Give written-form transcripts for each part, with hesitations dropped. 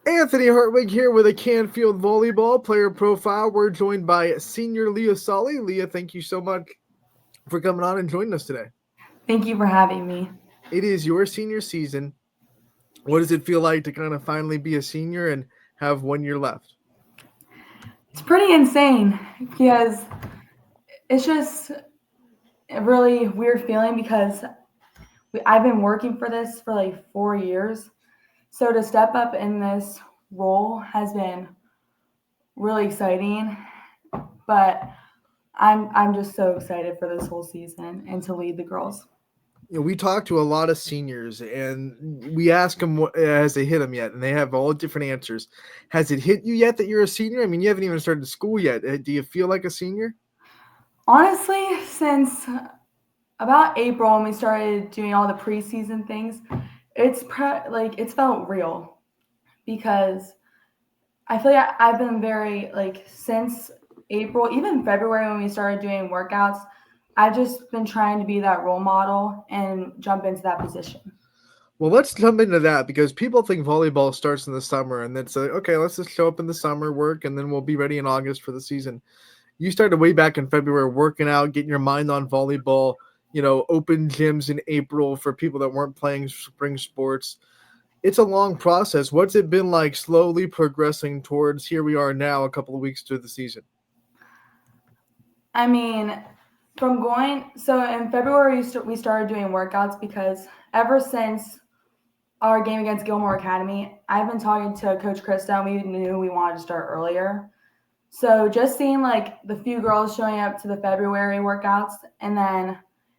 Anthony Hartwig here with a Canfield Volleyball player profile. We're joined by senior Leah Sahli. Leah, thank you so much for coming on and joining us today. Thank you for having me. It is your senior season. What does it feel like to kind of finally be a senior and have 1 year left? It's pretty insane because it's just a really weird feeling because I've been working for this for like 4 years. So to step up in this role has been really exciting, but I'm just so excited for this whole season and to lead the girls. We talk to a lot of seniors and we ask them has it hit them yet, and they have all different answers. Has it hit you yet that you're a senior? I mean, you haven't even started school yet. Do you feel like a senior? Honestly, since about April when we started doing all the preseason things, it's felt real because I feel like I've been very like since April, even February when we started doing workouts, I've just been trying to be that role model and jump into that position. Well, let's jump into that because people think volleyball starts in the summer and it's like, okay, let's just show up in the summer, work, and then we'll be ready in August for the season. You started way back in February working out, getting your mind on volleyball, open gyms in April for people that weren't playing spring sports. It's a long process. What's it been like slowly progressing towards here we are now, a couple of weeks to the season? I mean, from going so in February we started doing workouts because ever since our game against Gilmore Academy, I've been talking to Coach Krista and we knew we wanted to start earlier. So just seeing like the few girls showing up to the February workouts, and then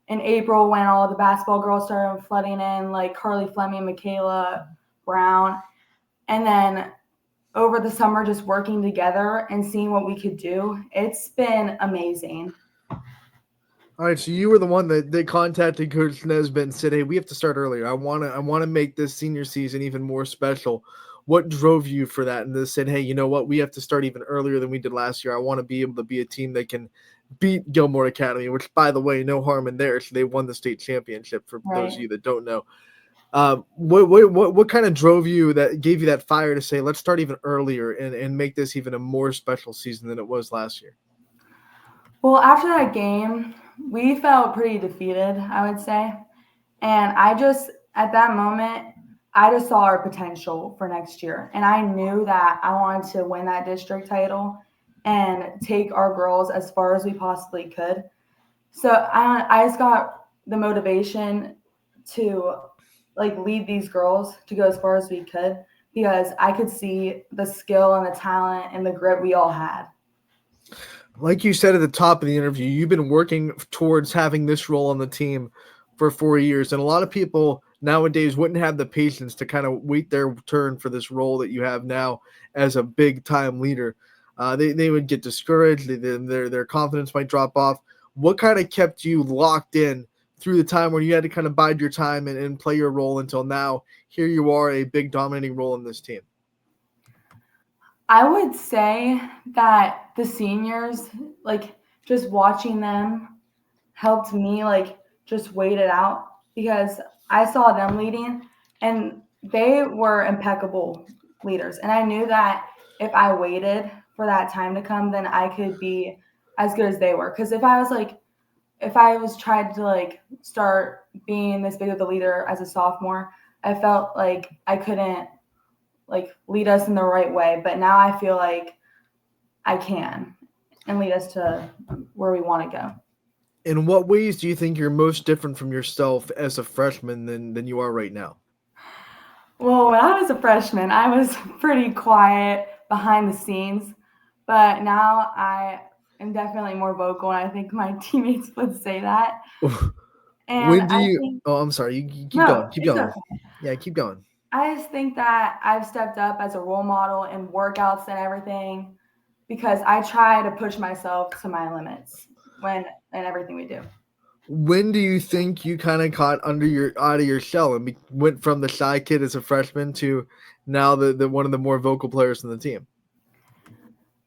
in April when all the basketball girls started flooding in, like Carly Fleming, Michaela Brown, and then over the summer just working together and seeing what we could do, it's been amazing. All right, so you were the one that they contacted Coach Nesbitt and said, "Hey, we have to start earlier. I want to make this senior season even more special." What drove you for that? And they said, "Hey, you know what? We have to start even earlier than we did last year. I want to be able to be a team that can beat Gilmore Academy, which, by the way, no harm in there. So they won the state championship. For those of Right. you that don't know, what kind of drove you that gave you that fire to say, let's start even earlier and make this even a more special season than it was last year?" Well, after that game, we felt pretty defeated, I would say. And at that moment, I just saw our potential for next year. And I knew that I wanted to win that district title and take our girls as far as we possibly could. So I just got the motivation to like lead these girls to go as far as we could because I could see the skill and the talent and the grit we all had. Like you said at the top of the interview, you've been working towards having this role on the team for 4 years, and a lot of people nowadays wouldn't have the patience to kind of wait their turn for this role that you have now as a big time leader. They would get discouraged. Their confidence might drop off. What kind of kept you locked in through the time where you had to kind of bide your time and play your role until now? Here you are, a big dominating role in this team. I would say that the seniors, like just watching them helped me like just wait it out because I saw them leading and they were impeccable leaders. And I knew that if I waited for that time to come, then I could be as good as they were. Because if I was tried to like start being this big of the leader as a sophomore, I felt like I couldn't like lead us in the right way. But now I feel like I can and lead us to where we want to go. In what ways do you think you're most different from yourself as a freshman than you are right now? Well, when I was a freshman, I was pretty quiet behind the scenes, but now I am definitely more vocal, and I think my teammates would say that. And When do I you? think, Oh, I'm sorry. You keep no, going. Keep it's going. okay. Yeah, keep going. I just think that I've stepped up as a role model in workouts and everything because I try to push myself to my limits when in everything we do. When do you think you kind of caught under your out of your shell and went from the shy kid as a freshman to now the one of the more vocal players in the team?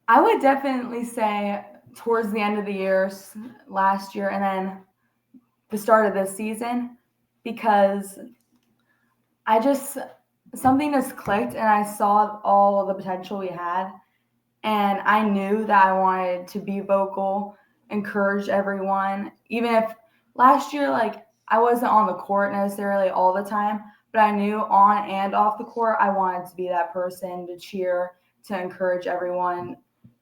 I would definitely say towards the end of the year, last year, and then the start of this season, because I just something just clicked, and I saw all the potential we had, and I knew that I wanted to be vocal, encourage everyone, even if last year, like, I wasn't on the court necessarily all the time, but I knew on and off the court I wanted to be that person to cheer, to encourage everyone,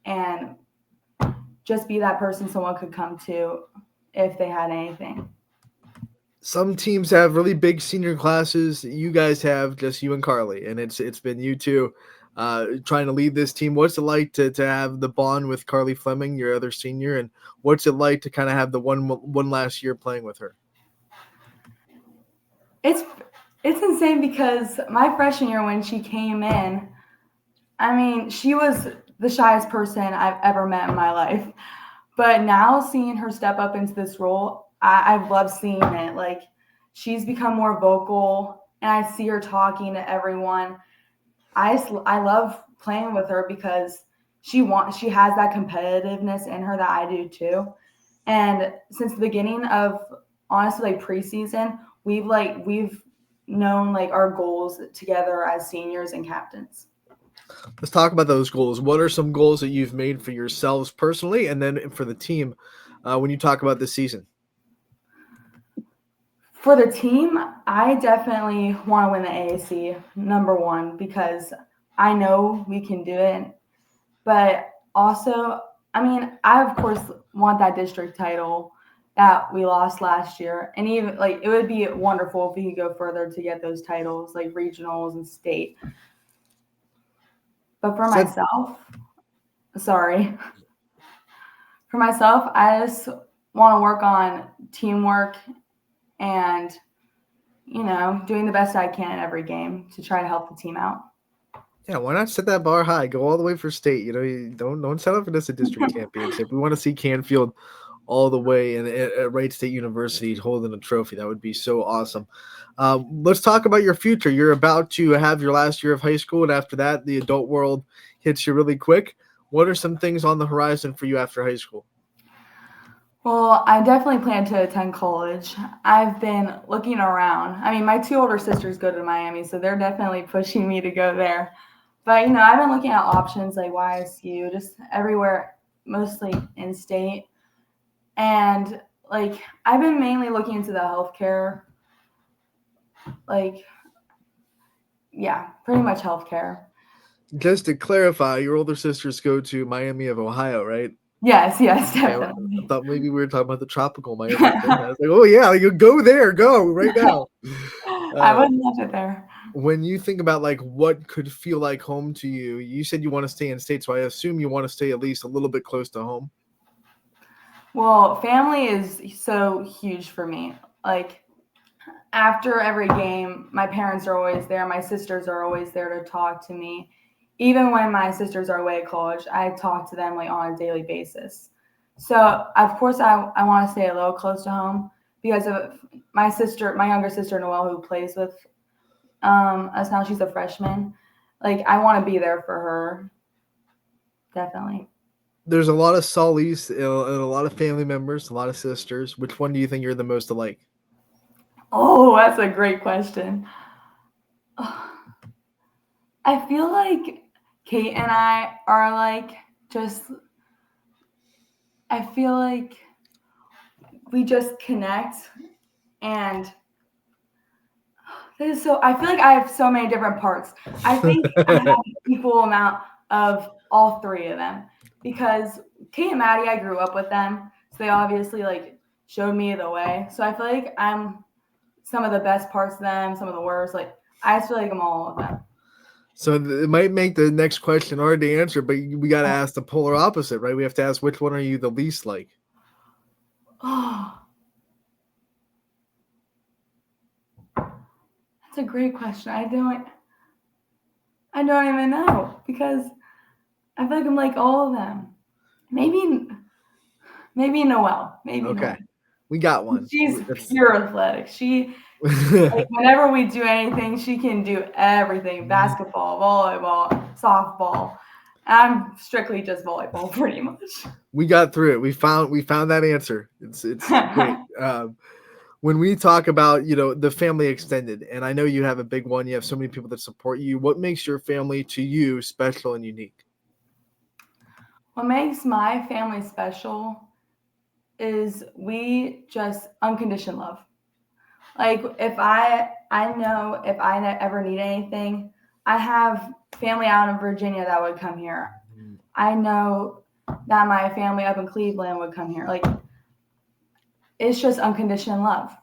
and just be that person someone could come to if they had anything. Some teams have really big senior classes. You guys have just you and Carly, and it's been you two trying to lead this team. What's it like to have the bond with Carly Fleming, your other senior, and what's it like to kind of have the one last year playing with her? It's insane because my freshman year when she came in, I mean, she was the shyest person I've ever met in my life. But now seeing her step up into this role, I've loved seeing it. Like, she's become more vocal, and I see her talking to everyone. I love playing with her because she has that competitiveness in her that I do too. And since the beginning of, honestly, like, preseason, we've known, like, our goals together as seniors and captains. Let's talk about those goals. What are some goals that you've made for yourselves personally, and then for the team when you talk about this season? For the team, I definitely want to win the AAC, number one, because I know we can do it. But also, I mean, I of course want that district title that we lost last year. And even, like, it would be wonderful if we could go further to get those titles, like regionals and state. But for myself, I just want to work on teamwork and, doing the best I can in every game to try to help the team out. Yeah, why not set that bar high? Go all the way for state. You don't settle for just a district championship. We want to see Canfield all the way and at Wright State University holding a trophy. That would be so awesome. Let's talk about your future. You're about to have your last year of high school, and after that, the adult world hits you really quick. What are some things on the horizon for you after high school? Well, I definitely plan to attend college. I've been looking around. I mean, my two older sisters go to Miami, so they're definitely pushing me to go there. But, I've been looking at options like YSU, just everywhere, mostly in state. And, like, I've been mainly looking into the healthcare, like, yeah, pretty much healthcare. Just to clarify, your older sisters go to Miami of Ohio, right? Yes, definitely. I thought maybe we were talking about the tropical Miami. I was like, oh yeah, you go there, go right now. I would love it there. When you think about, like, what could feel like home to you, you said you want to stay in state, so I assume you want to stay at least a little bit close to home. Well, family is so huge for me. Like, after every game, my parents are always there. My sisters are always there to talk to me. Even when my sisters are away at college, I talk to them, like, on a daily basis. So, of course, I want to stay a little close to home because of my younger sister, Noelle, who plays with us now. She's a freshman. Like, I want to be there for her. Definitely. There's a lot of Sahlis and a lot of family members, a lot of sisters. Which one do you think you're the most alike? Oh, that's a great question. I feel like Kate and I are like I feel like we just connect, and I feel like I have so many different parts. I think I have an equal amount of all three of them because Kate and Maddie, I grew up with them, so they obviously, like, showed me the way. So I feel like I'm some of the best parts of them, some of the worst. Like, I just feel like I'm all of them. So it might make the next question hard to answer, but we got to ask the polar opposite, right? We have to ask, which one are you the least like? Oh, that's a great question. I don't even know because I feel like I'm like all of them. Maybe Noelle. Maybe Okay. Noelle. We got one. She's pure athletic. She, like, whenever we do anything, she can do everything: basketball, volleyball, softball. I'm strictly just volleyball, pretty much. We got through it. We found that answer. It's great. when we talk about, the family extended, and I know you have a big one, you have so many people that support you. What makes your family to you special and unique? What makes my family special is we just unconditioned love. Like if I know if ever need anything, I have family out in Virginia that would come here. I know that my family up in Cleveland would come here. Like it's just unconditional love.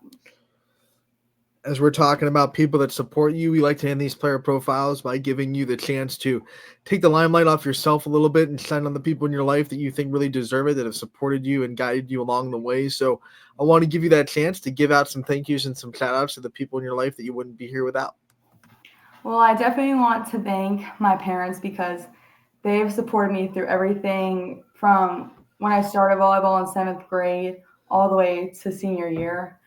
As we're talking about people that support you, we like to end these player profiles by giving you the chance to take the limelight off yourself a little bit and shine on the people in your life that you think really deserve it, that have supported you and guided you along the way. So I want to give you that chance to give out some thank yous and some shout outs to the people in your life that you wouldn't be here without. Well, I definitely want to thank my parents because they've supported me through everything from when I started volleyball in 7th grade all the way to senior year.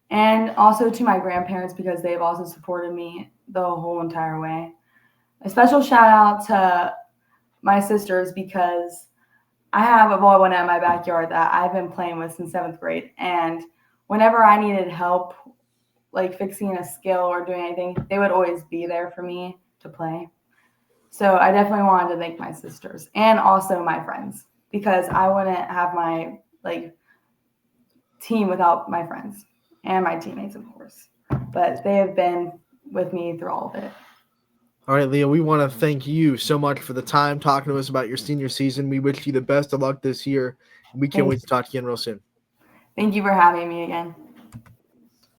And also to my grandparents because they've also supported me the whole entire way. A special shout out to my sisters because I have a volleyball net in my backyard that I've been playing with since 7th grade. And whenever I needed help, like fixing a skill or doing anything, they would always be there for me to play. So I definitely wanted to thank my sisters and also my friends because I wouldn't have my team without my friends and my teammates, of course. But they have been with me through all of it. All right, Leah, we want to thank you so much for the time talking to us about your senior season. We wish you the best of luck this year. We can't wait to talk to you again real soon. Thank you for having me again.